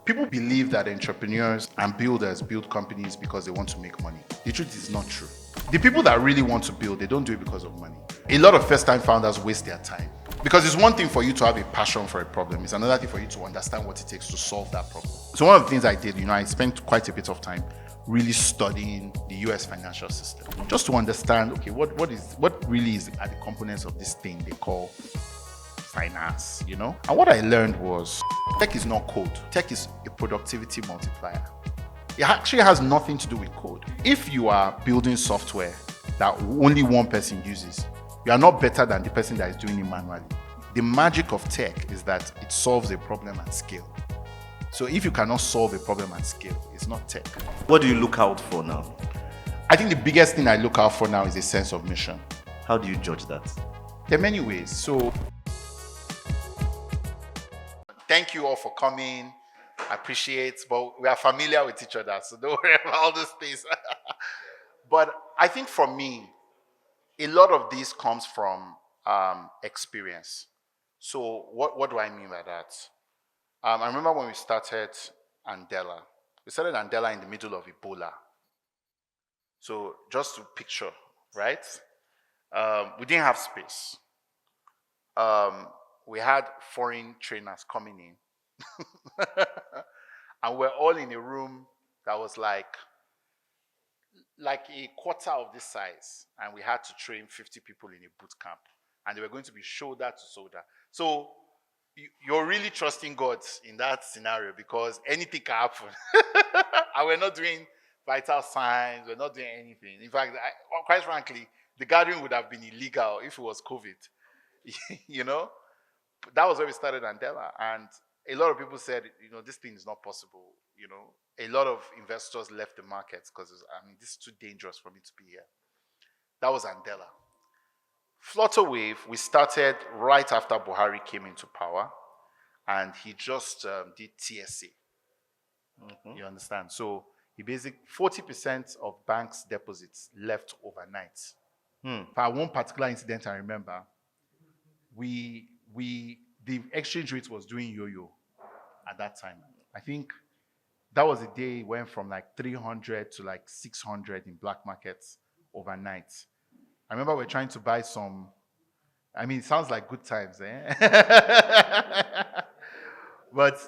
People believe that entrepreneurs and builders build companies because they want to make money. The truth is not true. The people that really want to build, they don't do it because of money. A lot of first-time founders waste their time. Because it's one thing for you to have a passion for a problem. It's another thing for you to understand what it takes to solve that problem. So one of the things I did, I spent quite a bit of time really studying the US financial system. Just to understand, okay, what really is are the components of this thing they call finance, And what I learned was tech is not code. Tech is a productivity multiplier. It actually has nothing to do with code. If you are building software that only one person uses, you are not better than the person that is doing it manually. The magic of tech is that it solves a problem at scale. So if you cannot solve a problem at scale, it's not tech. What do you look out for now? I think the biggest thing I look out for now is a sense of mission. How do you judge that? There are many ways. So thank you all for coming. I appreciate, but we are familiar with each other, so don't worry about all those things. But I think for me, a lot of this comes from experience. So what do I mean by that? I remember when we started Andela. We started Andela in the middle of Ebola. So just to picture, right? We didn't have space. We had foreign trainers coming in. And we're all in a room that was like a quarter of this size. And we had to train 50 people in a boot camp. And they were going to be shoulder to shoulder. So you're really trusting God in that scenario because anything can happen. And we're not doing vital signs. We're not doing anything. In fact, quite frankly, the gathering would have been illegal if it was COVID. That was where we started Andela. And a lot of people said, this thing is not possible. A lot of investors left the markets because, this is too dangerous for me to be here. That was Andela. Flutterwave, we started right after Buhari came into power. And he just did TSA. Mm-hmm. You understand? So he basically, 40% of banks' deposits left overnight. For one particular incident I remember, the exchange rate was doing yo-yo at that time. I think that was the day it went from like 300 to like 600 in black markets overnight. I remember we're trying to buy some, it sounds like good times, eh? But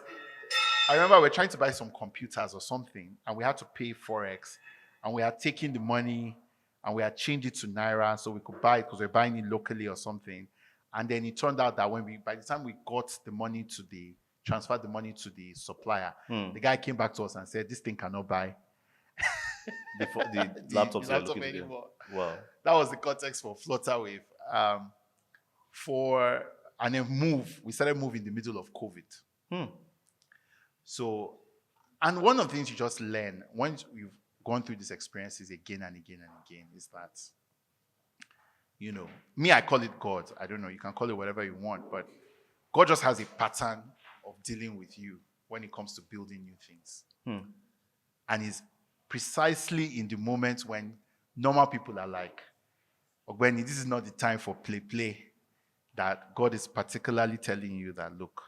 I remember we're trying to buy some computers or something, and we had to pay Forex, and we had taken the money, and we had changed it to Naira so we could buy it because we're buying it locally or something. And then it turned out that by the time we got the money transferred the money to the supplier, the guy came back to us and said, this thing cannot buy the laptops the laptop anymore. Wow. That was the context for Flutterwave. And then we started moving in the middle of COVID. So, and one of the things you just learn once you've gone through these experiences again and again and again is that, me, I call it God. I don't know, you can call it whatever you want, but God just has a pattern of dealing with you when it comes to building new things. And it's precisely in the moments when normal people are like, Ogbeni, this is not the time for play, that God is particularly telling you that, look,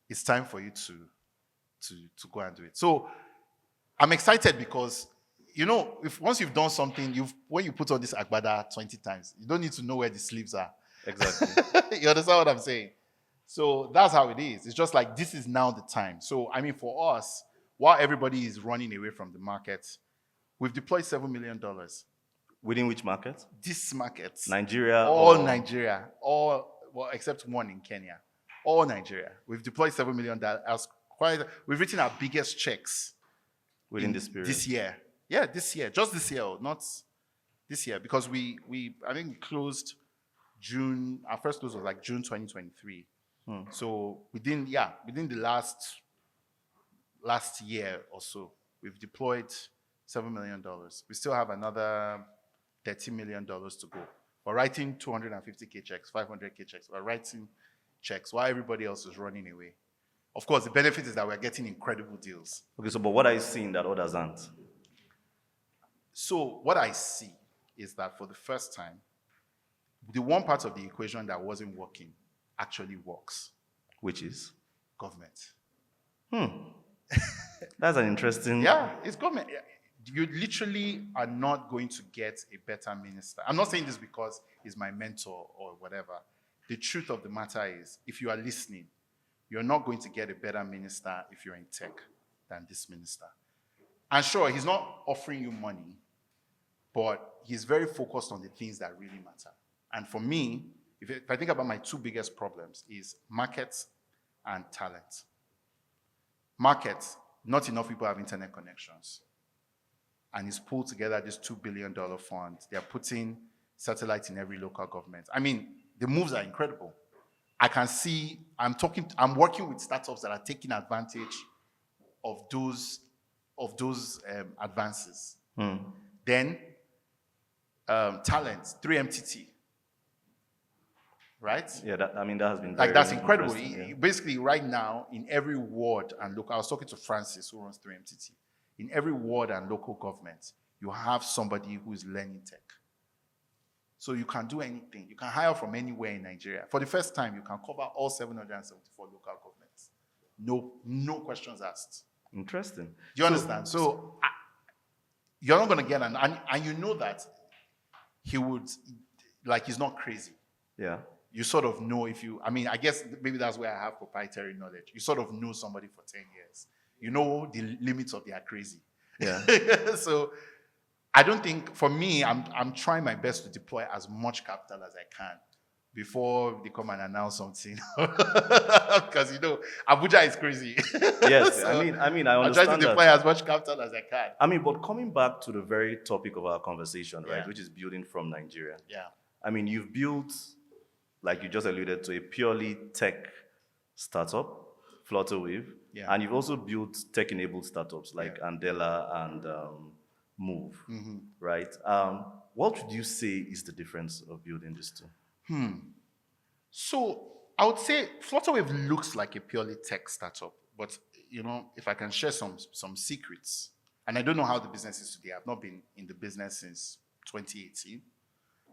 it's time for you to go and do it. So I'm excited because, if once you've done something, when you put on this agbada 20 times, you don't need to know where the sleeves are. Exactly. You understand what I'm saying? So that's how it is. It's just like, this is now the time. So, for us, while everybody is running away from the market, we've deployed $7 million. Within which market? This market. Nigeria? Nigeria. Except one in Kenya. All Nigeria. We've deployed $7 million. We've written our biggest checks within this period. This year. Yeah, this year. Just this year, not this year. Because we closed June. Our first close was like June 2023. So within the last year or so, we've deployed $7 million. We still have another $30 million to go. We're writing 250K checks, 500K checks. We're writing checks while everybody else is running away. Of course, the benefit is that we're getting incredible deals. Okay, but what are you seeing that others aren't? So what I see is that for the first time, the one part of the equation that wasn't working actually works. Which is? Government. That's an interesting. Yeah, it's government. You literally are not going to get a better minister. I'm not saying this because he's my mentor or whatever. The truth of the matter is, if you are listening, you're not going to get a better minister if you're in tech than this minister. And sure, he's not offering you money, but he's very focused on the things that really matter. And for me, if I think about my two biggest problems is markets and talent. Markets, not enough people have internet connections. And he's pulled together this $2 billion fund. They're putting satellites in every local government. I mean, the moves are incredible. I can see, I'm working with startups that are taking advantage of those advances. Then, talent, 3MTT, right? Yeah, that has been Like, that's very incredible. interesting, Basically, right now, in every ward and local, I was talking to Francis, who runs 3MTT. In every ward and local government, you have somebody who is learning tech. So you can do anything. You can hire from anywhere in Nigeria. For the first time, you can cover all 774 local governments. No questions asked. Interesting. Do you understand? So you're not going to get and you know that he would, like, he's not crazy. Yeah. You sort of know I guess maybe that's where I have proprietary knowledge. You sort of know somebody for 10 years. You know the limits of their crazy. Yeah. So I don't think, for me, I'm trying my best to deploy as much capital as I can before they come and announce something. Because, Abuja is crazy. Yes, So I mean, I I'm understand trying to deploy as much capital as I can. I mean, but coming back to the very topic of our conversation, right, Yeah. which is building from Nigeria. Yeah. I mean, you've built, like you just alluded to, a purely tech startup, Flutterwave, and you've also built tech-enabled startups like Andela and Move, right? What would you say is the difference of building these two? So I would say Flutterwave looks like a purely tech startup, but if I can share some secrets, and I don't know how the business is today. I've not been in the business since 2018,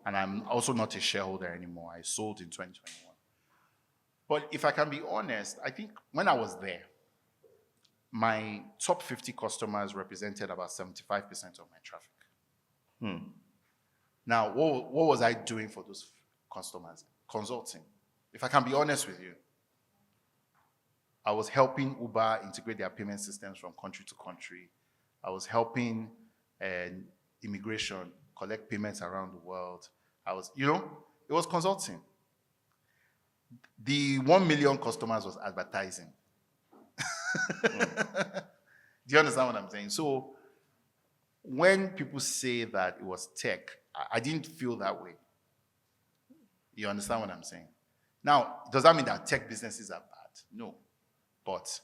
and I'm also not a shareholder anymore. I sold in 2021. But if I can be honest, I think when I was there, my top 50 customers represented about 75% of my traffic. Now, what was I doing for those customers? Consulting. If I can be honest with you, I was helping Uber integrate their payment systems from country to country. I was helping immigration collect payments around the world. It was consulting. The 1 million customers was advertising. Do you understand what I'm saying? So when people say that it was tech, I didn't feel that way. You understand what I'm saying? Now, does that mean that tech businesses are bad? No. But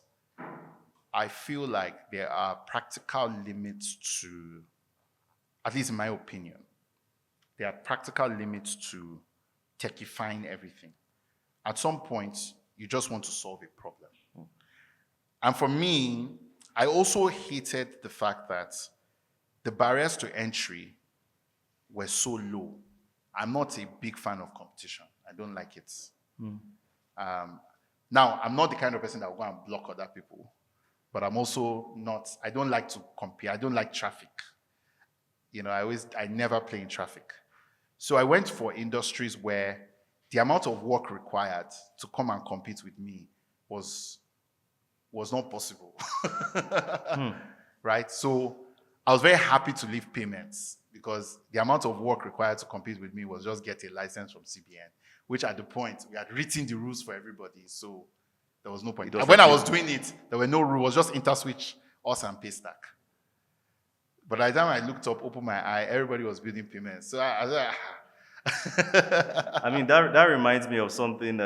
I feel like there are practical limits to, at least in my opinion, there are practical limits to techifying everything. At some point, you just want to solve a problem. And for me, I also hated the fact that the barriers to entry were so low. I'm not a big fan of competition. I don't like it. Now, I'm not the kind of person that will go and block other people, but I'm also not, I don't like to compare. I don't like traffic. I never play in traffic. So I went for industries where the amount of work required to come and compete with me was not possible. Right? So I was very happy to leave payments because the amount of work required to compete with me was just get a license from CBN, which at the point we had written the rules for everybody. So there was no point. When I was doing it, there were no rules. It was just interswitch, us and Paystack. But by the time I looked up, opened my eye, everybody was building payments. So I was like, I mean, that reminds me of something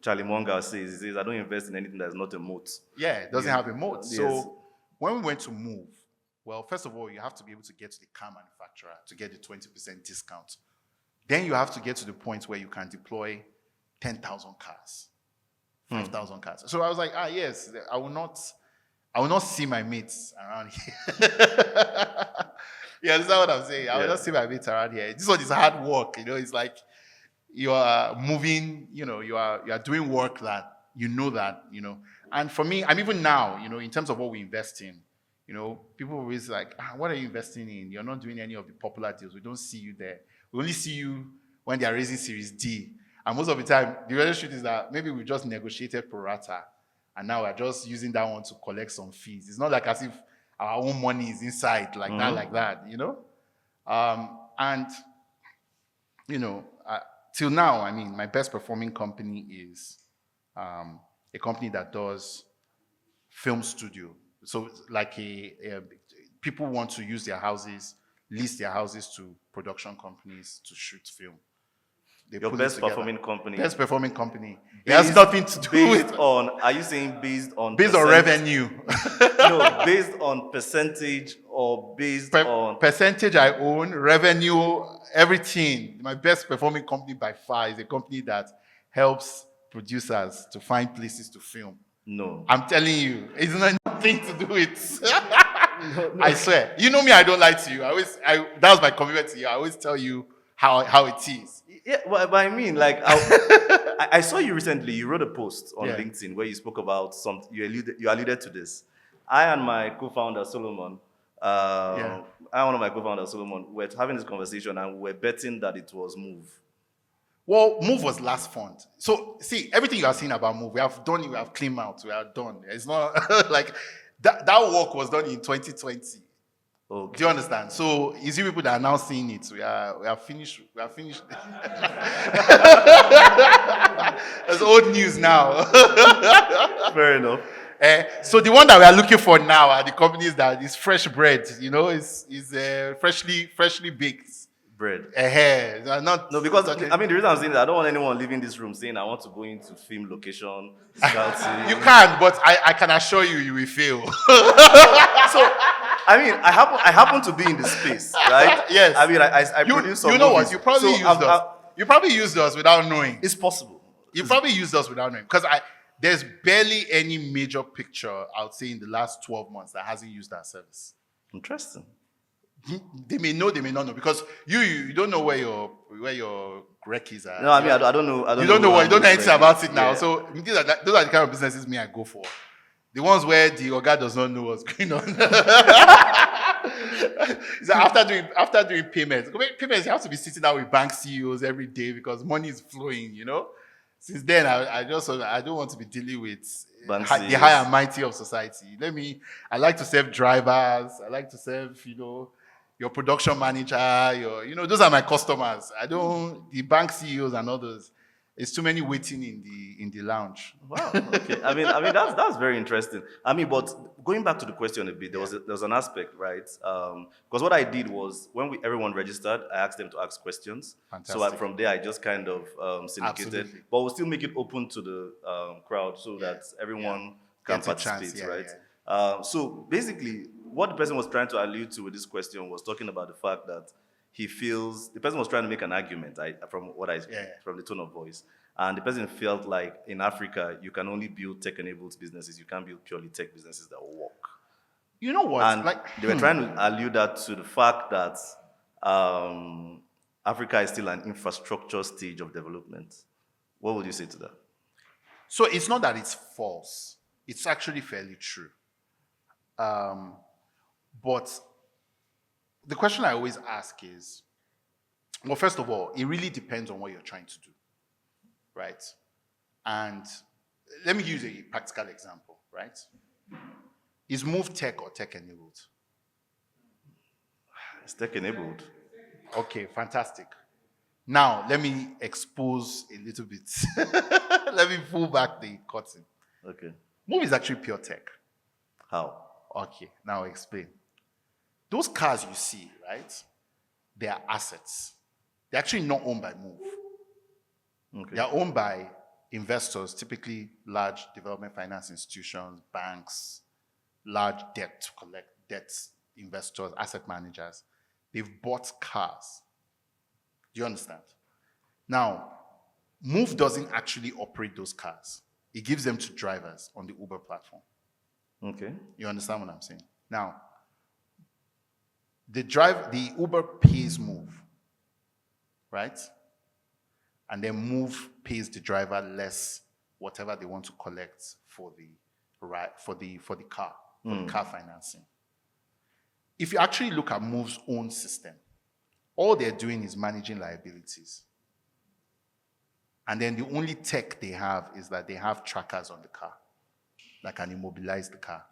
Charlie Munger says. He says, I don't invest in anything that's not a moat. Yeah, it doesn't have a moat. Yes. So when we went to Move, well, first of all, you have to be able to get to the car manufacturer to get the 20% discount. Then you have to get to the point where you can deploy 10,000 cars, 5,000 cars. So I was like, yes, I will not see my mates around here. You understand what I'm saying? I will not see my mates around here. This one is hard work. It's like you are moving, you are doing work that, And for me, I'm even now, in terms of what we invest in, people are always like, what are you investing in? You're not doing any of the popular deals. We don't see you there. We only see you when they are raising Series D. And most of the time, the real truth is that maybe we just negotiated pro rata, and now we're just using that one to collect some fees. It's not like as if our own money is inside like that, And, till now, I mean, my best performing company is a company that does film studio. So like people want to use their houses, lease their houses to production companies to shoot film. Your best performing company. Best performing company. It has nothing to do with Are you saying based on revenue? No, based on percentage or based on percentage I own, revenue, everything. My best performing company by far is a company that helps producers to find places to film. No. I'm telling you, it's not nothing to do with no. I swear. You know me, I don't lie to you. That was my commitment to you. I always tell you how it is. Yeah, but I mean, like, I saw you recently. You wrote a post on LinkedIn where you spoke about you alluded to this. I and my co-founder Solomon, one of my co-founders Solomon, were having this conversation and we were betting that it was Move. Well, Move was last fund. So, see, everything you are saying about Move, we have done it. We have cleaned out. We are done. It's not like that work was done in 2020. Okay. Do you understand? So you see people that are now seeing it. We are finished. We are finished. It's old news now. Fair enough. So the one that we are looking for now are the companies that is fresh bread. Is freshly baked bread. No, because I mean the reason I'm saying that I don't want anyone leaving this room saying I want to go into film location. You can, but I can assure you will fail. So. I mean, I happen to be in the space, right? Yes. I mean, I produce some know movies. What? You probably used us. You probably used us without knowing. It's possible. You probably used us without knowing. Because there's barely any major picture, I would say, in the last 12 months that hasn't used our service. Interesting. They may know, they may not know. Because you don't know where your Grekis are. No, I mean, I don't know. You don't know anything about it now. Yeah. So those are the kind of businesses I go for. The ones where the Oga does not know what's going on. So after doing payments, you have to be sitting down with bank CEOs every day because money is flowing, Since then, I don't want to be dealing with the high and mighty of society. I like to serve drivers. I like to serve, your production manager, those are my customers. The bank CEOs and others. It's too many waiting in the lounge. Wow. Okay. I mean that's very interesting. I mean, but going back to the question a bit, there was an aspect, right? Because what I did was when everyone registered, I asked them to ask questions. Fantastic. So from there, I just kind of syndicated. Absolutely. But we'll still make it open to the crowd so that everyone can participate, right? Yeah. So basically, what the person was trying to allude to with this question was talking about the fact that he feels the person was trying to make an argument from the tone of voice, and the person felt like in Africa you can only build tech-enabled businesses, you can't build purely tech businesses that will work. You know what? And they were trying to allude that to the fact that Africa is still an infrastructure stage of development. What would you say to that? So it's not that it's false; it's actually fairly true. But the question I always ask is, well, first of all, it really depends on what you're trying to do, right? And let me use a practical example, right? Is Move tech or tech-enabled? It's tech-enabled. Okay, fantastic. Now, let me expose a little bit. Let me pull back the curtain. Okay. Move is actually pure tech. How? Okay, now I'll explain. Those cars you see, right? They are assets. They're actually not owned by Move. Okay. They are owned by investors, typically large development finance institutions, banks, large debt investors, asset managers. They've bought cars. Do you understand? Now, Move doesn't actually operate those cars. It gives them to drivers on the Uber platform. Okay. You understand what I'm saying? Now, the Uber pays Move, right? And then Move pays the driver less whatever they want to collect for right, for the car, for the car financing. If you actually look at Move's own system, all they're doing is managing liabilities. And then the only tech they have is that they have trackers on the car that can immobilize the car.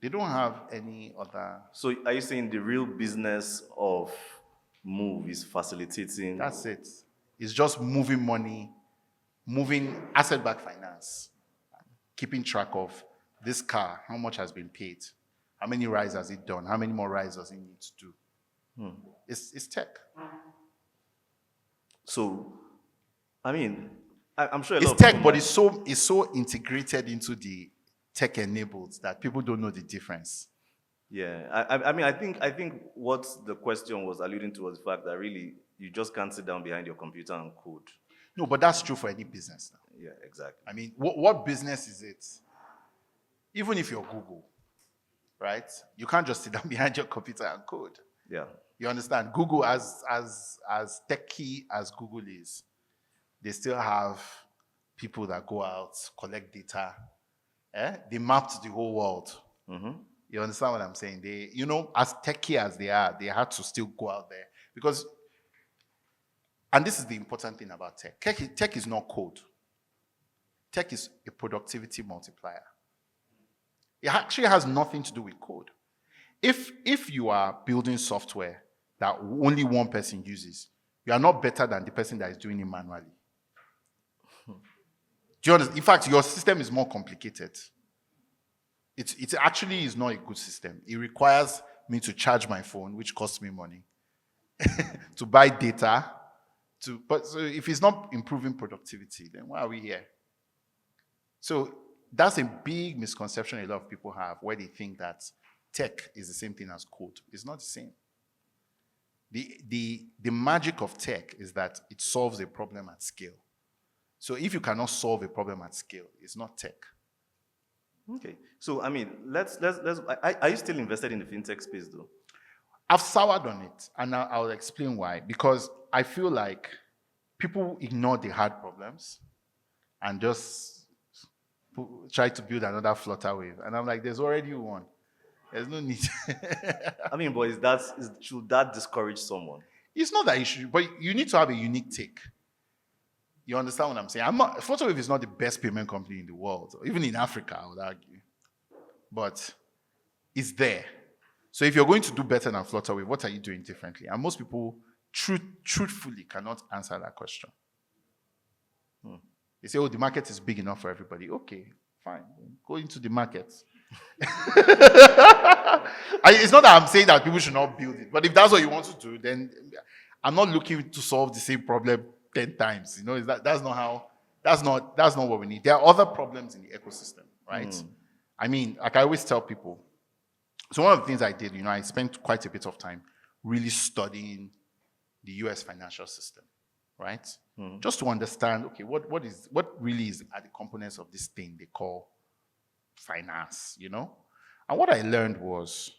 They don't have any other. So are you saying the real business of Move is facilitating? That's it. It's just moving money, moving asset-backed finance, keeping track of this car, how much has been paid, how many rides has it done, how many more rides does it need to do. It's tech. So, I mean, I'm sure it's tech, but it's so integrated into the tech-enabled that people don't know the difference. Yeah, I mean, I think what the question was alluding to was the fact that really you just can't sit down behind your computer and code. No, but that's true for any business now. Yeah, exactly. I mean, what business is it? Even if you're Google, right? You can't just sit down behind your computer and code. Yeah. You understand? Google, as techy as Google is, they still have people that go out, collect data. They mapped the whole world. You understand what I'm saying? They, as techy as they are, they had to still go out there because, and this is the important thing about tech. Tech is not code. Tech is a productivity multiplier. It actually has nothing to do with code. If you are building software that only one person uses, you are not better than the person that is doing it manually. Do you understand? In fact, your system is more complicated. It actually is not a good system. It requires me to charge my phone, which costs me money, to buy data. But so if it's not improving productivity, then why are we here? So that's a big misconception a lot of people have, where they think that tech is the same thing as code. It's not the same. The magic of tech is that it solves a problem at scale. So if you cannot solve a problem at scale, it's not tech. Okay. So I mean, are you still invested in the fintech space though? I've soured on it, and I'll explain why. Because I feel like people ignore the hard problems and just try to build another Flutterwave. And I'm like, there's already one. There's no need. I mean, but should that discourage someone? It's not that issue, but you need to have a unique take. You understand what I'm saying? Flutterwave is not the best payment company in the world, even in Africa, I would argue. But it's there. So if you're going to do better than Flutterwave, what are you doing differently? And most people truthfully cannot answer that question. They say, oh, the market is big enough for everybody. Okay, fine. Go into the market. It's not that I'm saying that people should not build it, but if that's what you want to do, then I'm not looking to solve the same problem 10 times. That's not what we need. There are other problems in the ecosystem, right? I mean, like I always tell people, so one of the things I did, I spent quite a bit of time really studying the US financial system, right? Just to understand, okay, what really are the components of this thing they call finance, And what I learned was,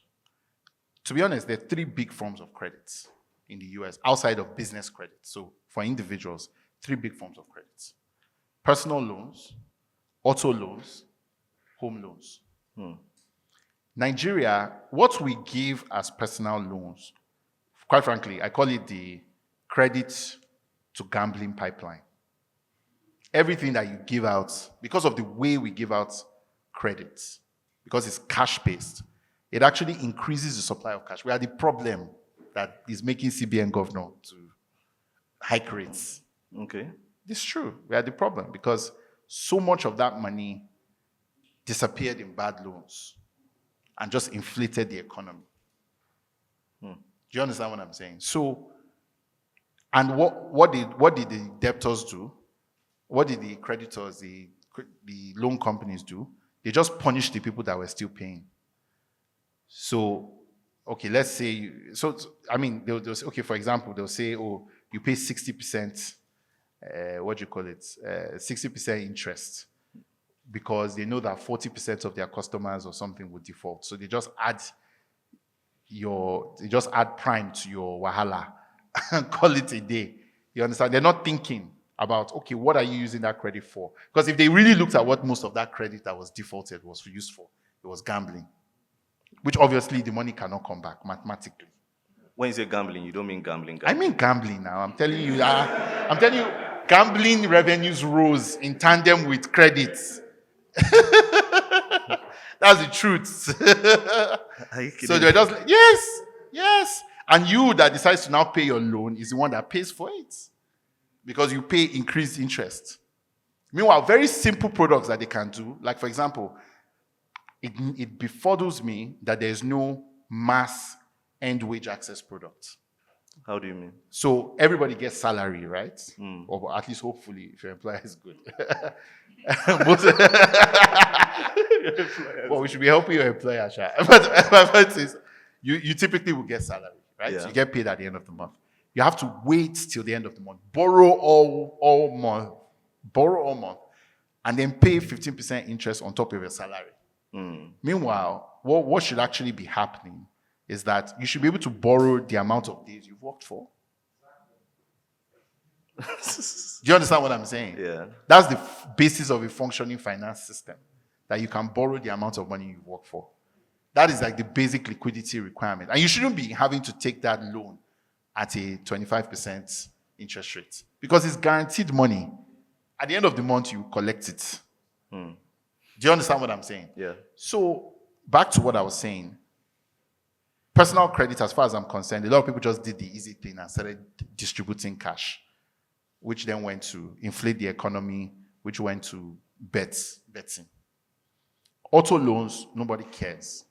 to be honest, there are 3 big forms of credits in the US outside of business credit. So for individuals, 3 big forms of credits: personal loans, auto loans, home loans. Nigeria, what we give as personal loans, quite frankly, I call it the credit to gambling pipeline. Everything that you give out, because of the way we give out credits, because it's cash-based, it actually increases the supply of cash. We are the problem that is making CBN governor to hike rates. Okay. It's true. We are the problem because so much of that money disappeared in bad loans and just inflated the economy. Do you understand what I'm saying? So, and what did the debtors do? What did the creditors, the loan companies do? They just punished the people that were still paying. So, okay, let's say, they'll say, okay, for example, they'll say, oh, you pay 60%, 60% interest, because they know that 40% of their customers or something would default. So they just add prime to your wahala and call it a day. You understand? They're not thinking. about, okay, what are you using that credit for? Because if they really looked at what most of that credit that was defaulted was used for, it was gambling, which obviously the money cannot come back mathematically. When you say gambling, you don't mean gambling. I mean gambling now. I'm telling you, gambling revenues rose in tandem with credits. That's the truth. So they're just like, yes. And you that decides to now pay your loan is the one that pays for it. Because you pay increased interest. Meanwhile, very simple products that they can do, like for example, it befuddles me that there's no mass end wage access product. How do you mean? So everybody gets salary, right? Or at least hopefully, if your employer is good. Well, we should be helping your employer, Sha. But my point is, you typically will get salary, right? Yeah. So you get paid at the end of the month. You have to wait till the end of the month, borrow all month, and then pay 15% interest on top of your salary. Meanwhile, what should actually be happening is that you should be able to borrow the amount of days you've worked for. Do you understand what I'm saying? Yeah. That's the basis of a functioning finance system, that you can borrow the amount of money you work for. That is like the basic liquidity requirement. And you shouldn't be having to take that loan at a 25% interest rate because it's guaranteed money. At the end of the month, you collect it. Do you understand what I'm saying? Yeah. So back to what I was saying. Personal credit, as far as I'm concerned, a lot of people just did the easy thing and started distributing cash, which then went to inflate the economy, which went to betting. Auto loans, nobody cares.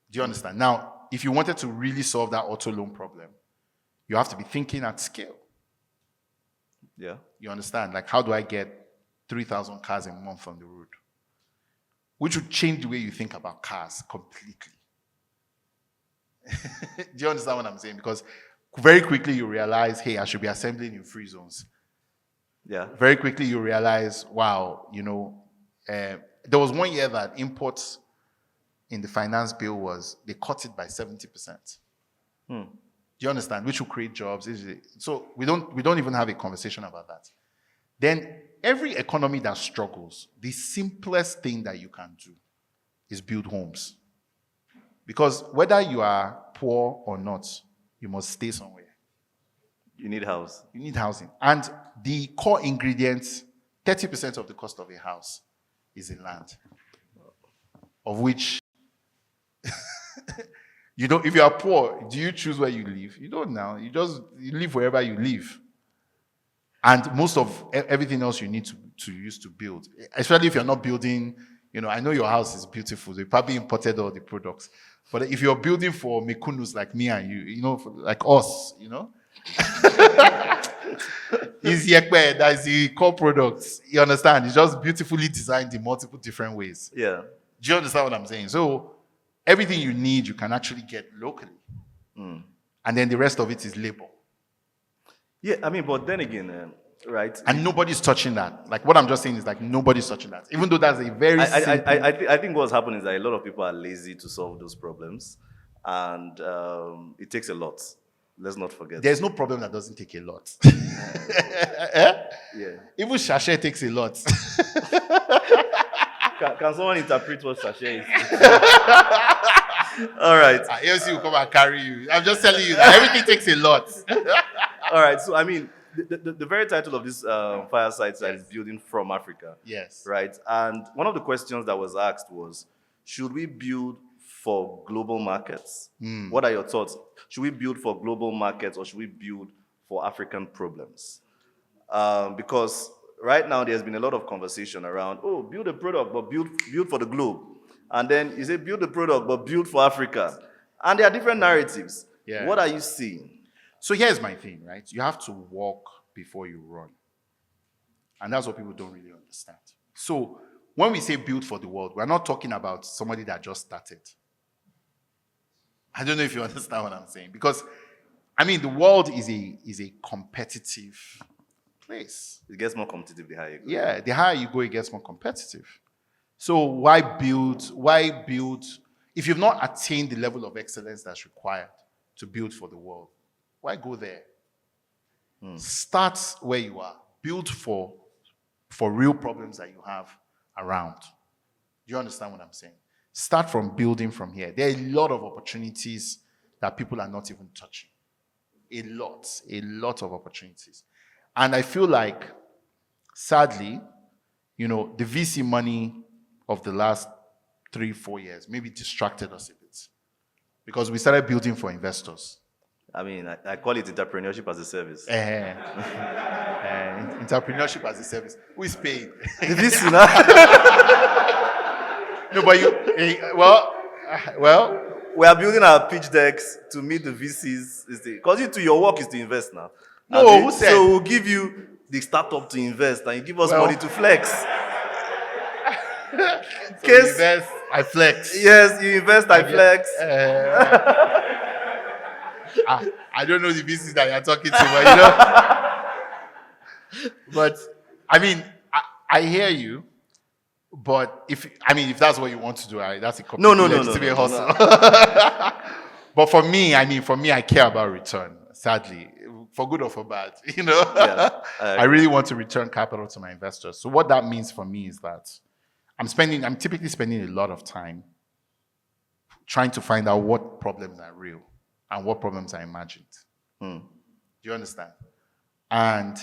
Do you understand? Now, if you wanted to really solve that auto loan problem, you have to be thinking at scale. Yeah. You understand? Like, how do I get 3,000 cars a month on the road? Which would change the way you think about cars completely. Do you understand what I'm saying? Because very quickly you realize, hey, I should be assembling in free zones. Yeah. Very quickly you realize, wow, there was 1 year that imports in the finance bill they cut it by 70%. Do you understand? Which will create jobs. So we don't even have a conversation about that. Then every economy that struggles, the simplest thing that you can do is build homes. Because whether you are poor or not, you must stay somewhere. You need house. You need housing. And the core ingredients, 30% of the cost of a house is in land. Of which, if you are poor, do you choose where you live? You don't now. You live wherever you live. And most of everything else you need to use to build, especially if you're not building, I know your house is beautiful. They probably imported all the products. But if you're building for mekunus like me and you, like us, is yekbe, that's the core products. You understand? It's just beautifully designed in multiple different ways. Yeah. Do you understand what I'm saying? So everything you need, you can actually get locally. And then the rest of it is labor. Yeah, but then again, right? And nobody's touching that. Like what I'm just saying is like nobody's touching that. Even though that's a very simple... I think what's happening is that a lot of people are lazy to solve those problems. And it takes a lot. Let's not forget. There's no problem that doesn't take a lot. Yeah. Even sachet takes a lot. Can someone interpret what sachet is? All right. AOC will come and carry you. I'm just telling you that everything takes a lot. All right. So, the very title of this fireside chat is Building from Africa. Yes. Right. And one of the questions that was asked was, should we build for global markets? What are your thoughts? Should we build for global markets or should we build for African problems? Because right now there's been a lot of conversation around, build a product, but build for the globe. And then you say, build a product, but build for Africa. And there are different narratives. Yeah. What are you seeing? So here's my thing, right? You have to walk before you run. And that's what people don't really understand. So when we say build for the world, we're not talking about somebody that just started. I don't know if you understand what I'm saying. Because, the world is a competitive place. It gets more competitive the higher you go. Yeah, the higher you go, it gets more competitive. So why build? If you've not attained the level of excellence that's required to build for the world, why go there? Start where you are. Build for real problems that you have around. Do you understand what I'm saying? Start from building from here. There are a lot of opportunities that people are not even touching. A lot of opportunities. And I feel like, sadly, the VC money of the last 3-4 years maybe distracted us a bit because we started building for investors. I mean, I call it entrepreneurship as a service. Entrepreneurship as a service. Who is paid? The VC now. No, but well. We are building our pitch decks to meet the VCs. Because your work is to invest now. No, who said? So we'll give you the startup to invest and you give us money to flex. You invest, I flex. Yes, you invest, I flex. I don't know the VCs that you're talking to, but But I mean, I hear you. But if that's what you want to do, that's a no. To be a hustle. But for me, I care about return. Sadly, for good or for bad, Yeah, I really want to return capital to my investors. So what that means for me is that I'm typically spending a lot of time trying to find out what problems are real and what problems are imagined. Do you understand? And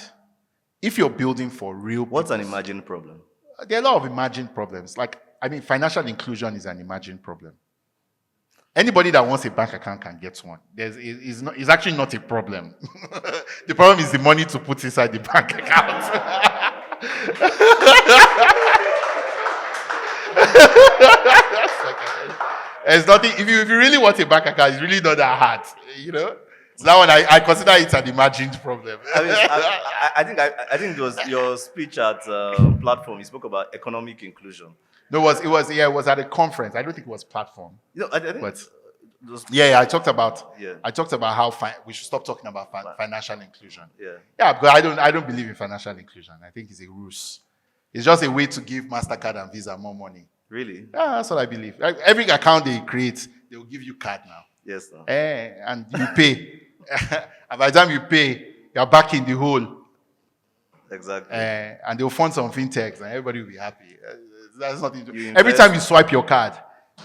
if you're building for real, what's an imagined problem? There are a lot of imagined problems. Financial inclusion is an imagined problem. Anybody that wants a bank account can get one. It's actually not a problem. The problem is the money to put inside the bank account. It's nothing. If you really want a bank account, it's really not that hard. So that one, I consider it an imagined problem. I think it was your speech at Platform. You spoke about economic inclusion. No, it was at a conference. I don't think it was Platform. I think. But I talked about how we should stop talking about financial inclusion. Yeah, because I don't believe in financial inclusion. I think it's a ruse. It's just a way to give MasterCard and Visa more money. Really? Yeah, that's what I believe. Every account they create, they will give you card now. Yes, sir. And you pay. And by the time you pay, you're back in the hole. Exactly. And they'll fund some fintechs and everybody will be happy. That's nothing to do. Every time you swipe your card,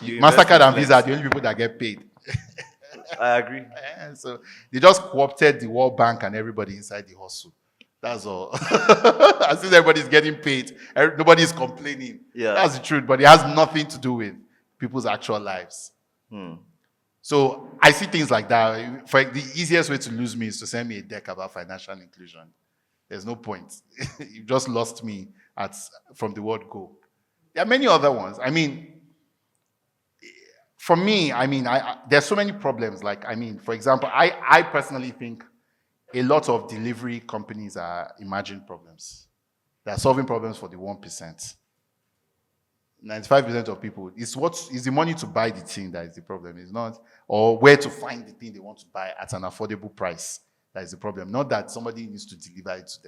MasterCard and Visa are the only people that get paid. I agree. So they just co-opted the World Bank and everybody inside the hustle. That's all. As if everybody's getting paid. Nobody's complaining. Yeah. That's the truth. But it has nothing to do with people's actual lives. So I see things like that. The easiest way to lose me is to send me a deck about financial inclusion. There's no point. You just lost me from the word go. There are many other ones. For me, there's so many problems. For example, I personally think a lot of delivery companies are imagined problems. They're solving problems for the 1%. 95% of people, it's the money to buy the thing that is the problem. It's not, or where to find the thing they want to buy at an affordable price that is the problem. Not that somebody needs to deliver it to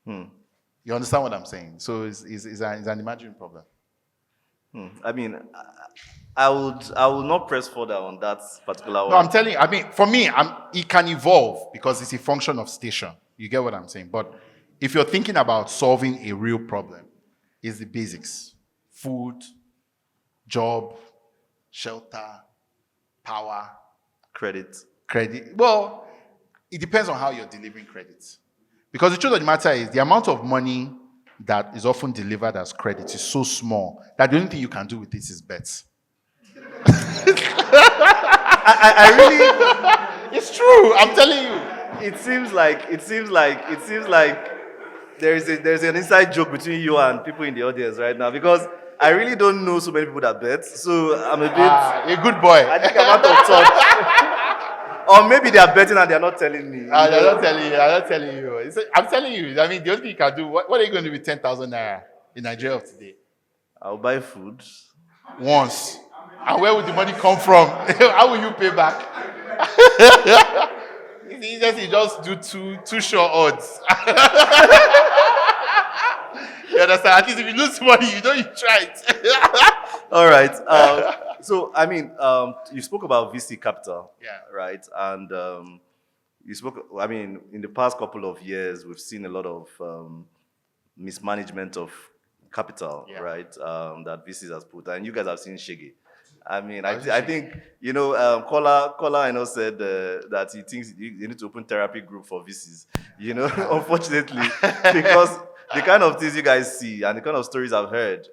them. You understand what I'm saying? So it's an imagined problem. I will not press further on that particular one. No, I'm telling you, for me, it can evolve because it's a function of station. You get what I'm saying? But if you're thinking about solving a real problem, it's the basics. Food, job, shelter, power. Credit. Well, it depends on how you're delivering credit. Because the truth of the matter is the amount of money that is often delivered as credit is so small that the only thing you can do with this is bets. I really... It's true, I'm telling you. It seems like there's an inside joke between you and people in the audience right now because I really don't know so many people that bet. So I'm a bit... a good boy. I think I'm out of touch. Or maybe they are betting and they're not telling me. They're not telling you. I'm not telling you. I'm telling you. The only thing you can do, what are you going to do with 10,000 naira in Nigeria of today? I'll buy food. Once. And where would the money come from? How will you pay back? It's easiest you just do two sure odds. You understand? At least if you lose money, you try it. All right. So, you spoke about VC capital. Yeah. Right? And you spoke. I mean, in the past couple of years, we've seen a lot of mismanagement of capital, right? That VCs has put, and you guys have seen Shege. I mean, I think Kola, I know said that he thinks you need to open therapy group for VCs. Unfortunately, because the kind of things you guys see and the kind of stories I've heard,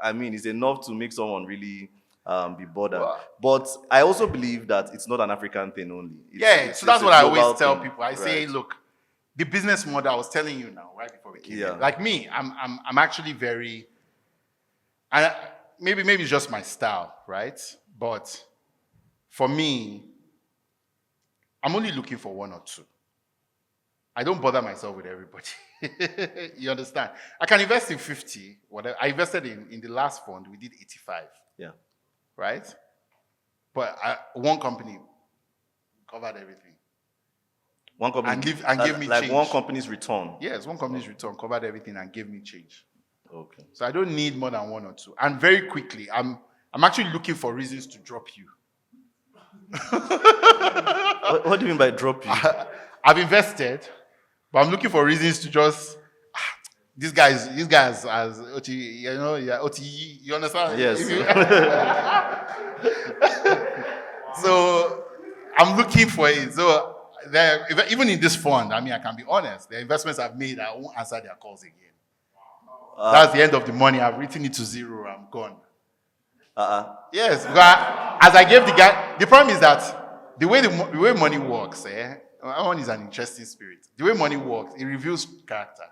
I mean, it's enough to make someone really be bothered. Wow. But I also believe that it's not an African thing only. So that's what I always tell people. I say, look, the business model I was telling you now, right before we came in. Like me, I'm actually very, maybe it's just my style, right? But for me, I'm only looking for one or two. I don't bother myself with everybody. You understand? I can invest in 50, whatever. I invested in the last fund, we did 85. Yeah. Right? But one company covered everything. One company and gave me like change. One company's return. Yes, one company's return covered everything and gave me change. Okay. So I don't need more than one or two. And very quickly, I'm actually looking for reasons to drop you. What do you mean by drop you? I've invested, but I'm looking for reasons to just these guys as OT, OTE, you understand? Yes. So I'm looking for it. So even in this fund, I mean, I can be honest, the investments I've made, I won't answer their calls again. That's the end of the money. I've written it to zero. I'm gone. Yes, as I gave the guy, the problem is that the way money works, one is an interesting spirit. The way money works, it reveals character.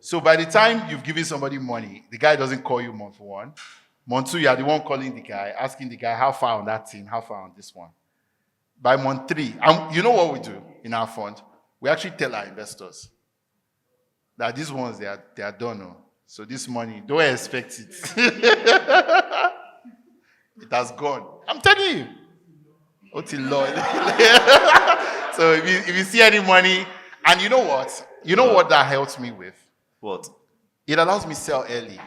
So by the time you've given somebody money, the guy doesn't call you month one. Month two, you are the one calling the guy, asking the guy how far on that team, how far on this one. By month three, you know what we do in our fund? We actually tell our investors that these ones, they are done. Oh. So this money, don't expect it. It has gone. I'm telling you. Oh, till Lord. So if you see any money, and you know what? You know what that helps me with? What? It allows me to sell early.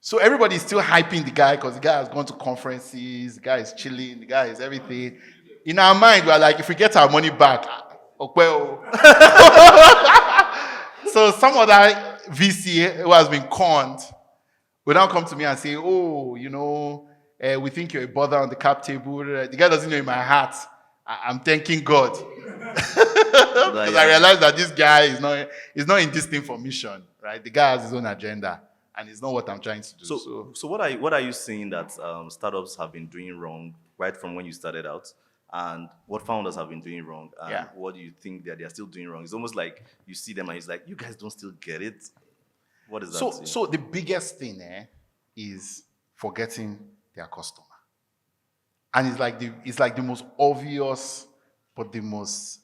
So everybody's still hyping the guy because the guy has gone to conferences, the guy is chilling, the guy is everything. In our mind, we're like, if we get our money back, well. So some other VC who has been conned will now come to me and say, oh, we think you're a bother on the cap table. The guy doesn't know in my heart. I'm thanking God. Because I realized that this guy is not in this thing for mission, right? The guy has his own agenda, and it's not what I'm trying to do. So what are you saying that startups have been doing wrong right from when you started out? And what founders have been doing wrong, and what do you think that they're still doing wrong? It's almost like you see them and it's like, you guys don't still get it. What is that? So the biggest thing is forgetting their customer. And it's like the most obvious, but the most,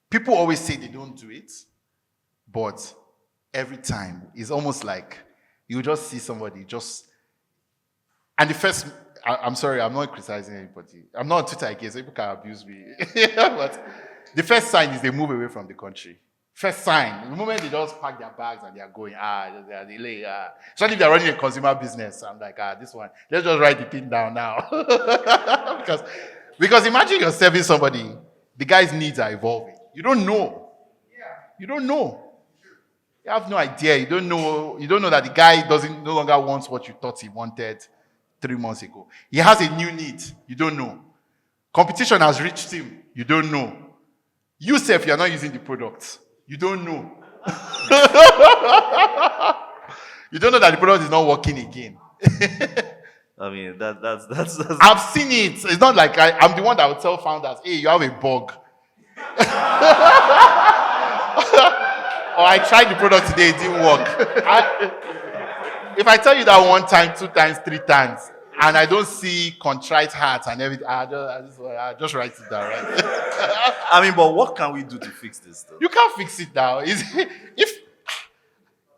people always say they don't do it, but every time it's almost like you just see somebody and the first, I'm sorry, I'm not criticizing anybody. I'm not on Twitter again, so people can abuse me. But the first sign is they move away from the country. First sign. The moment they just pack their bags and they are going, they are delayed. Especially if they're running a consumer business. I'm like, this one, let's just write the thing down now. because imagine you're serving somebody, the guy's needs are evolving. You don't know. You don't know. You have no idea. You don't know that the guy no longer wants what you thought he wanted 3 months ago. He has a new need. You don't know. Competition has reached him. You don't know. You self, you're not using the product. You don't know. You don't know that the product is not working again. I mean, that's I've seen it. It's not like I'm the one that would tell founders, hey, you have a bug. Or I tried the product today, it didn't work. If I tell you that 1 time, 2 times, 3 times, and I don't see contrite heart and everything, I just write it down, right? I mean, but what can we do to fix this though? You can't fix it now.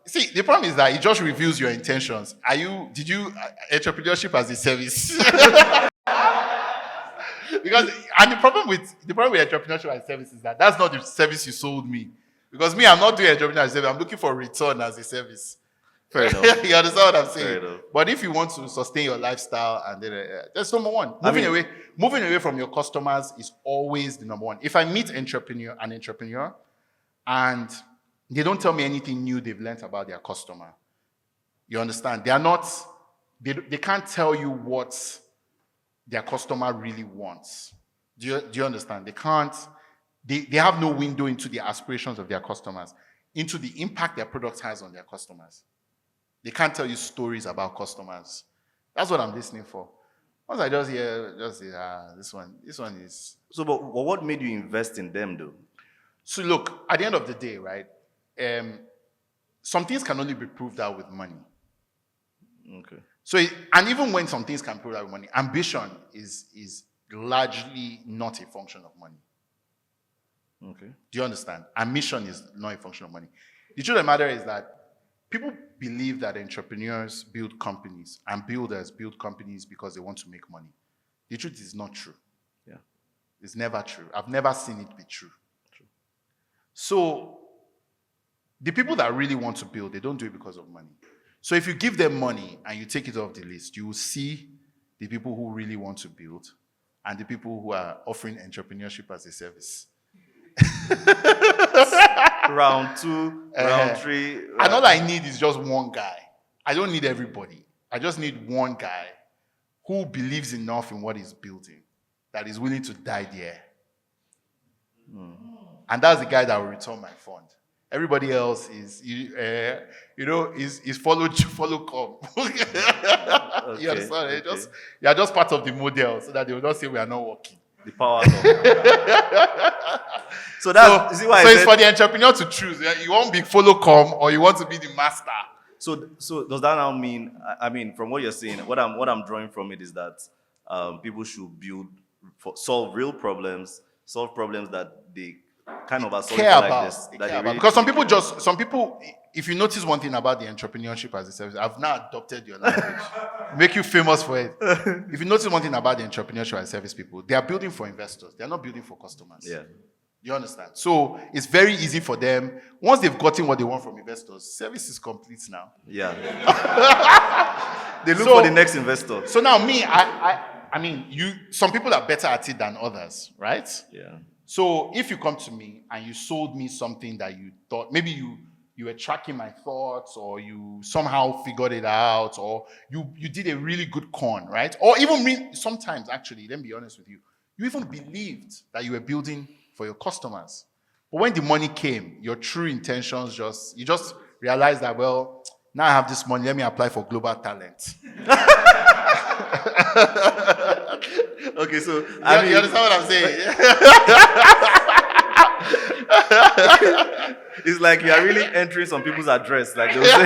See, the problem is that it just reveals your intentions. Did you entrepreneurship as a service? And the problem with entrepreneurship as a service is that that's not the service you sold me. Because me, I'm not doing entrepreneurship as a service. I'm looking for return as a service. Fair enough. You understand what I'm Fair saying? enough. But if you want to sustain your lifestyle, and then that's number one. Moving away from your customers is always the number one. If I meet an entrepreneur, and they don't tell me anything new they've learned about their customer, you understand? They are not. They can't tell you what their customer really wants. Do you understand? They can't. They have no window into the aspirations of their customers, into the impact their product has on their customers. They can't tell you stories about customers. That's what I'm listening for. Once I just hear, this one is. So, but what made you invest in them, though? So look, at the end of the day, right? Some things can only be proved out with money. Okay. So, and even when some things can be proved out with money, ambition is largely not a function of money. Okay. Do you understand? Ambition is not a function of money. The truth of the matter is that people believe that entrepreneurs build companies and builders build companies because they want to make money. The truth is not true. Yeah. It's never true. I've never seen it be true. So the people that really want to build, they don't do it because of money. So if you give them money and you take it off the list, you will see the people who really want to build and the people who are offering entrepreneurship as a service. Round 2, round 3. And all I need is just one guy. I don't need everybody. I just need one guy who believes enough in what he's building that is willing to die there. And that's the guy that will return my fund. Everybody else is, is follow come. You understand? Okay. You're just part of the model so that they will not say we are not working. The power So that's it's for the entrepreneur to choose. You won't be follow come or you want to be the master. So does that now mean? I mean, from what you're saying, what I'm drawing from it is that people should solve real problems, solve problems that they kind of are care like about. this. Because some people, if you notice one thing about the entrepreneurship as a service, I've now adopted your language, make you famous for it. If you notice one thing about the entrepreneurship as a service people, they are building for investors. They are not building for customers. Yeah. You understand? So it's very easy for them. Once they've gotten what they want from investors, service is complete now. Yeah. They look for the next investor. So now I mean, some people are better at it than others, right? Yeah. So if you come to me and you sold me something that you thought, maybe you were tracking my thoughts or you somehow figured it out or you did a really good con, right? Or even sometimes, actually, let me be honest with you, you even believed that you were building for your customers. But when the money came, your true intentions you just realized that, well, now I have this money, let me apply for global talent. Okay, so you understand what I'm saying? It's like you are really entering some people's address. Like they'll say,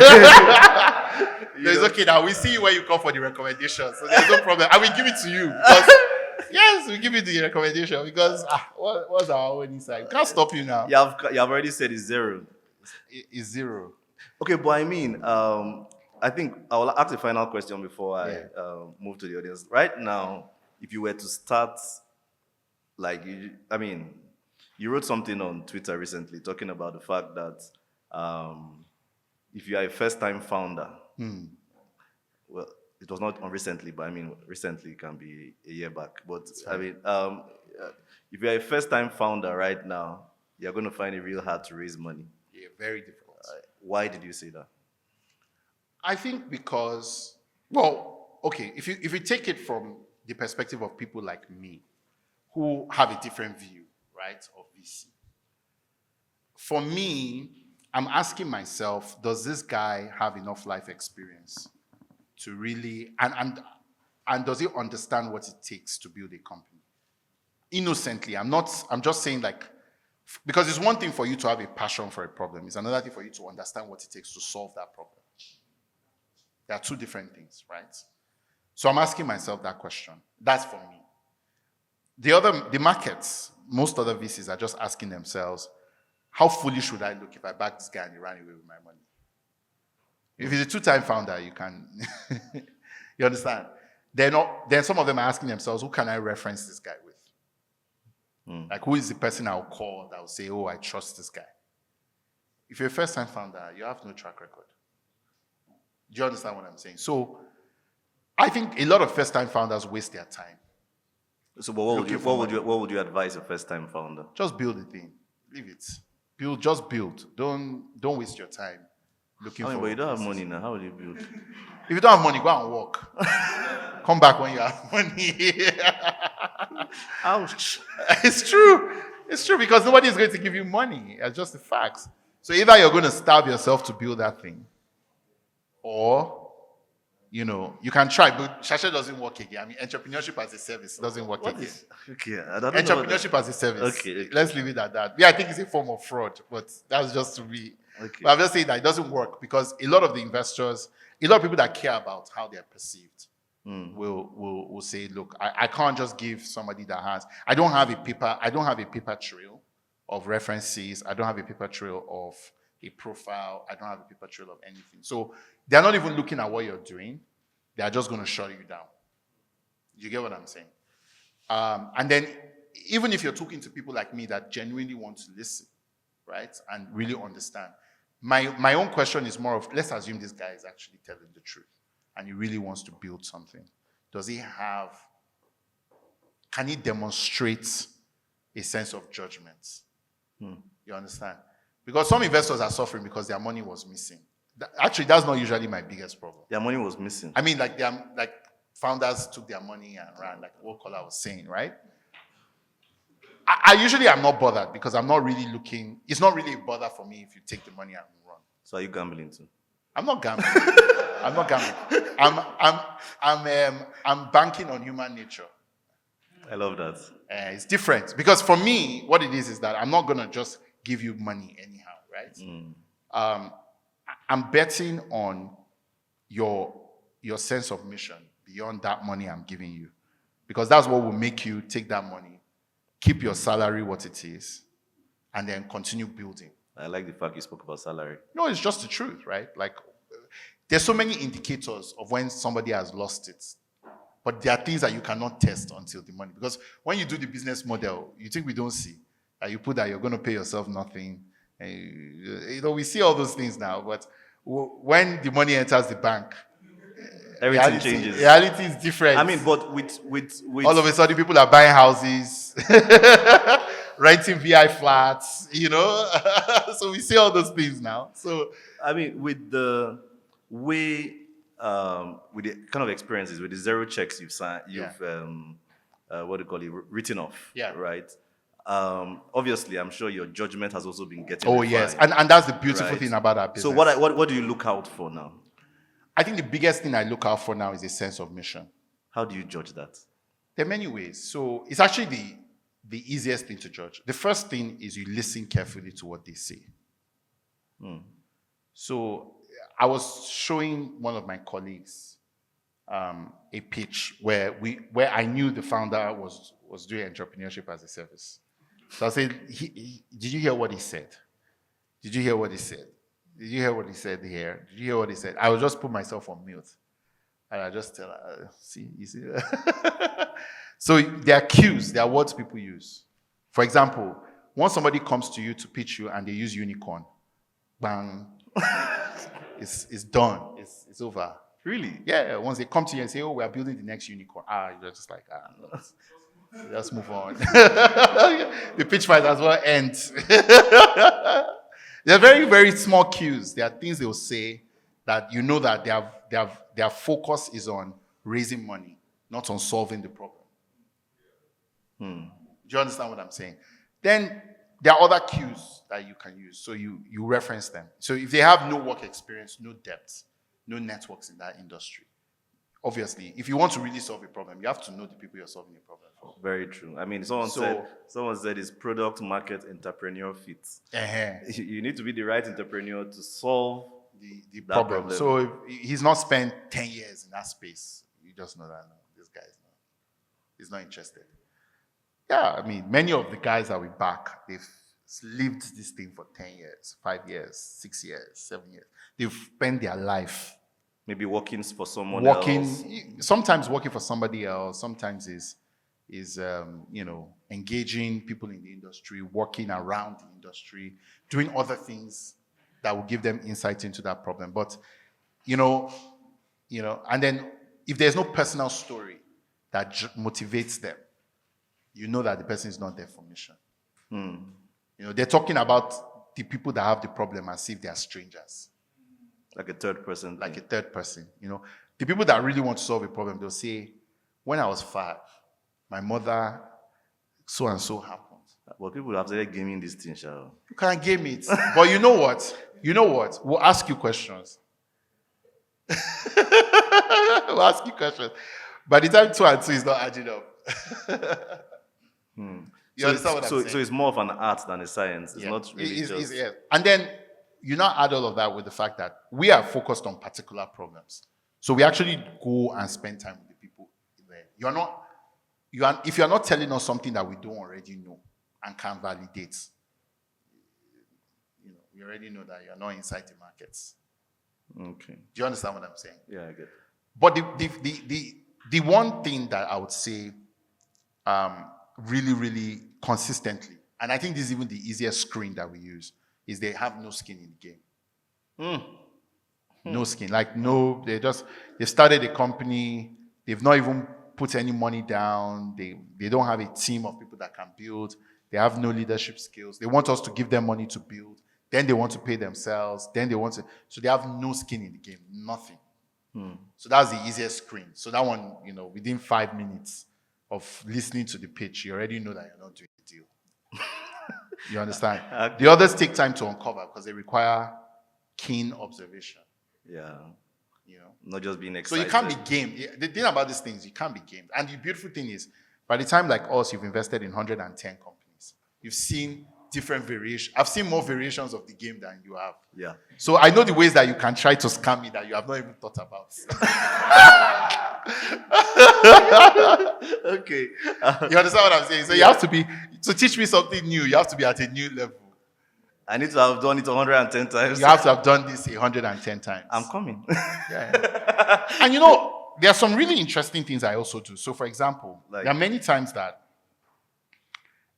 it's okay now. We see you when you come for the recommendation, so there's no problem. I will give it to you. Because, yes, we give you the recommendation because what's our own inside? We can't stop you now. You have already said it's zero. It's zero. Okay, but I mean, I think I will ask a final question before I move to the audience. Right now, if you were to start, you wrote something on Twitter recently talking about the fact that if you are a first-time founder, well, it was not on recently, but I mean, recently can be a year back. But I mean, if you are a first-time founder right now, you're going to find it real hard to raise money. Yeah, very difficult. Why did you say that? I think because, well, okay, if you take it from the perspective of people like me, who have a different view, right, of VC. For me, I'm asking myself, does this guy have enough life experience to really, and does he understand what it takes to build a company? Innocently, I'm just saying because it's one thing for you to have a passion for a problem. It's another thing for you to understand what it takes to solve that problem. There are two different things, right? So I'm asking myself that question. That's for me. The markets, most other VCs are just asking themselves, how foolish would I look if I back this guy and he ran away with my money? If he's a two-time founder, you can, you understand? Then some of them are asking themselves, who can I reference this guy with? Like, who is the person I'll call that will say, oh, I trust this guy? If you're a first-time founder, you have no track record. Do you understand what I'm saying? So I think a lot of first-time founders waste their time. So, but what would you advise a first-time founder? Just build the thing. Leave it. Build. Just build. Don't waste your time looking for. But you don't have money now. How will you build? If you don't have money, go and work. Come back when you have money. Ouch. It's true. It's true because nobody is going to give you money. It's just the facts. So either you're going to starve yourself to build that thing, or you can try, but Shasha doesn't work again. I mean, entrepreneurship as a service doesn't work again. Okay, I don't know Entrepreneurship as a service. Okay. Let's leave it at that. Yeah, I think it's a form of fraud, but that's just to be. Okay. But I'm just saying that it doesn't work because a lot of the investors, a lot of people that care about how they're perceived will say, look, I can't just give somebody that has. I don't have a paper trail of references. I don't have a paper trail of a profile. I don't have a paper trail of anything. So they're not even looking at what you're doing. They are just going to shut you down. You get what I'm saying? And then even if you're talking to people like me that genuinely want to listen, right, and really understand, my own question is more of, let's assume this guy is actually telling the truth and he really wants to build something. Can he demonstrate a sense of judgment? You understand? Because some investors are suffering because their money was missing. Actually, that's not usually my biggest problem. Their money was missing. I mean, like founders took their money and ran, like what Kola was saying, right? I usually am not bothered because I'm not really looking. It's not really a bother for me if you take the money and run. So are you gambling too? I'm not gambling. I'm not gambling. I'm banking on human nature. I love that. It's different because for me, what it is that I'm not gonna just give you money anyhow, right? I'm betting on your sense of mission beyond that money I'm giving you, because that's what will make you take that money, keep your salary what it is, and then continue building. I like the fact you spoke about salary. No, it's just the truth, right? Like, there's so many indicators of when somebody has lost it, but there are things that you cannot test until the money. Because when you do the business model, you think we don't see. You put that you're going to pay yourself nothing. We see all those things now, but when the money enters the bank, everything changes. Reality is different. I mean, but with all of a sudden, people are buying houses, renting VI flats, So we see all those things now. So I mean, with the way, with the kind of experiences, with the zero checks you've signed, written off, right? Obviously, I'm sure your judgment has also been getting. Oh, yes, and that's the beautiful thing about our business. So what do you look out for now? I think the biggest thing I look out for now is a sense of mission. How do you judge that? There are many ways. So it's actually the easiest thing to judge. The first thing is you listen carefully to what they say. So I was showing one of my colleagues a pitch where I knew the founder was doing entrepreneurship as a service. So I said, did you hear what he said? Did you hear what he said? Did you hear what he said here? Did you hear what he said? I would just put myself on mute. And I just tell her, you see? So there are cues, there are words people use. For example, once somebody comes to you to pitch you and they use unicorn, bang, it's done. It's over. Really? Yeah, once they come to you and say, we're building the next unicorn. You're just like, no. Let's move on. The pitch might as well end. They're very, very small cues. There are things they'll say that you know that their focus is on raising money, not on solving the problem. Do you understand what I'm saying? Then there are other cues that you can use. So you reference them. So if they have no work experience, no depth, no networks in that industry, obviously, if you want to really solve a problem, you have to know the people you're solving a problem for. Very true. I mean, someone said it's product market entrepreneur fit. You need to be the right entrepreneur to solve the problem. So if he's not spent 10 years in that space, you just know that this guy is not interested. Yeah, I mean, many of the guys that we back, they've lived this thing for 10 years, 5 years, 6 years, 7 years. They've spent their life maybe working for someone else. Sometimes working for somebody else. Sometimes is engaging people in the industry, working around the industry, doing other things that will give them insight into that problem. But you know, and then if there's no personal story that motivates them, you know that the person is not there for mission. They're talking about the people that have the problem as if they are strangers. Like a third person. Like a third person. The people that really want to solve a problem, they'll say, when I was 5, my mother, so and so happened. But people have started gaming this thing, shall. You can't game it. But you know what? We'll ask you questions. We'll ask you questions. By the time 2 and 2 is not adding up. You understand what I'm saying? So it's more of an art than a science. It's not really just... Yeah. And then you now add all of that with the fact that we are focused on particular problems. So we actually go and spend time with the people there. If you're not telling us something that we don't already know and can validate, we already know that you're not inside the markets. Okay. Do you understand what I'm saying? Yeah, I get it. But the one thing that I would say really, really consistently, and I think this is even the easiest screen that we use, is they have no skin in the game. No skin. They've started a company, they've not even put any money down, they don't have a team of people that can build, they have no leadership skills, they want us to give them money to build, then they want to pay themselves, so they have no skin in the game, nothing. So that's the easiest screen. So that one, within 5 minutes of listening to the pitch, you already know that you're not doing the deal. You understand? Okay. The others take time to uncover because they require keen observation. Yeah. Not just being excited. So you can't be gamed. The thing about these things, you can't be gamed. And the beautiful thing is, by the time like us, you've invested in 110 companies. You've seen different variations. I've seen more variations of the game than you have. Yeah. So I know the ways that you can try to scam me that you have not even thought about. Okay. You understand what I'm saying? So you have to teach me something new, you have to be at a new level. I need to have done it 110 times. You have to have done this 110 times. I'm coming. Yeah. And there are some really interesting things I also do. So for example, there are many times that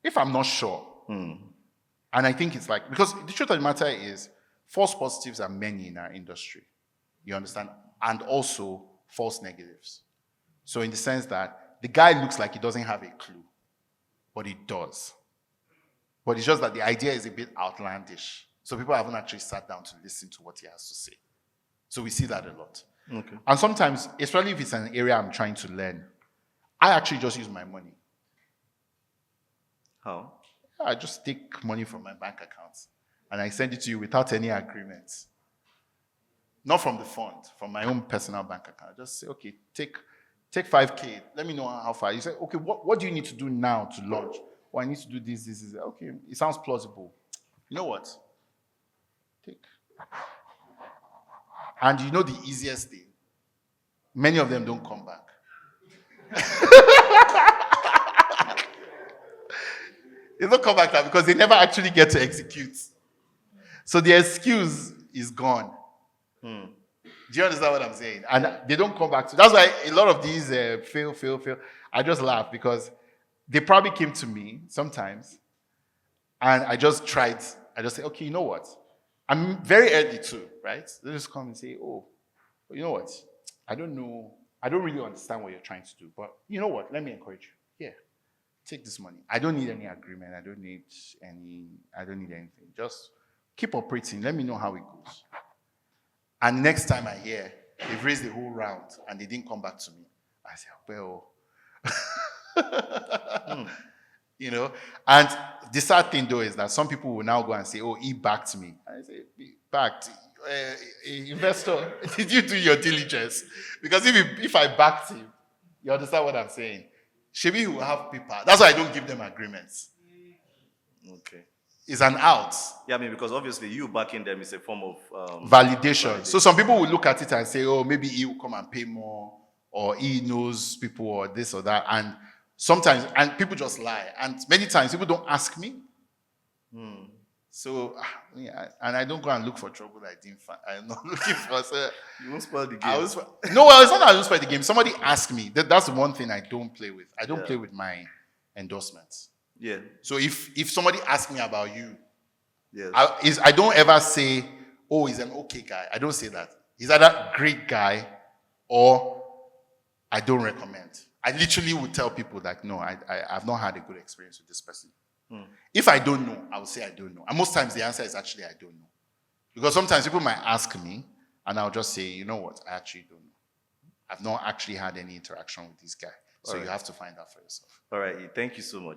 if I'm not sure, and I think it's because the truth of the matter is, false positives are many in our industry. You understand? And also false negatives. So in the sense that the guy looks like he doesn't have a clue, but he does. But it's just that the idea is a bit outlandish. So people haven't actually sat down to listen to what he has to say. So we see that a lot. Okay. And sometimes, especially if it's an area I'm trying to learn, I actually just use my money. How? I just take money from my bank account and I send it to you without any agreements. Not from the fund, from my own personal bank account. I just say, okay, take 5K. Let me know how far. You say, okay, what do you need to do now to launch? Well, I need to do this. Okay, it sounds plausible. You know what? Take. And you know the easiest thing? Many of them don't come back. They don't come back now because they never actually get to execute. So the excuse is gone. Do you understand what I'm saying? And they don't come back. That's why a lot of these fail. I just laugh because they probably came to me sometimes and I just tried. I just say, okay, you know what? I'm very early too, right? They just come and say, oh, you know what? I don't know. I don't really understand what you're trying to do, but you know what? Let me encourage you. Yeah, take this money. I don't need any agreement. I don't need anything. Just keep operating. Let me know how it goes. And next time I hear, they've raised the whole round and they didn't come back to me. I say, well, And the sad thing though is that some people will now go and say, oh, he backed me. I say, backed? Investor, did you do your diligence? Because if I backed him, you understand what I'm saying? Shebi will have paper. That's why I don't give them agreements. Okay. It's an out. Yeah, I mean, because obviously you backing them is a form of validation. So some people will look at it and say, oh, maybe he will come and pay more, or he knows people, or this or that. And sometimes, and people just lie. And many times people don't ask me. So, yeah, and I don't go and look for trouble I didn't find. I'm not looking for. So, you won't spoil the game. Well, it's not that I don't spoil the game. Somebody asked me. That's the one thing I don't play with. I don't play with my endorsements. Yeah. So if somebody asks me about you, yes. I don't ever say, oh, he's an okay guy. I don't say that. He's either great guy or I don't recommend. I literally would tell people like, no, I've not had a good experience with this person. If I don't know, I will say I don't know. And most times the answer is actually I don't know. Because sometimes people might ask me and I'll just say, you know what, I actually don't know. I've not actually had any interaction with this guy. So you have to find out for yourself. All right. Thank you so much.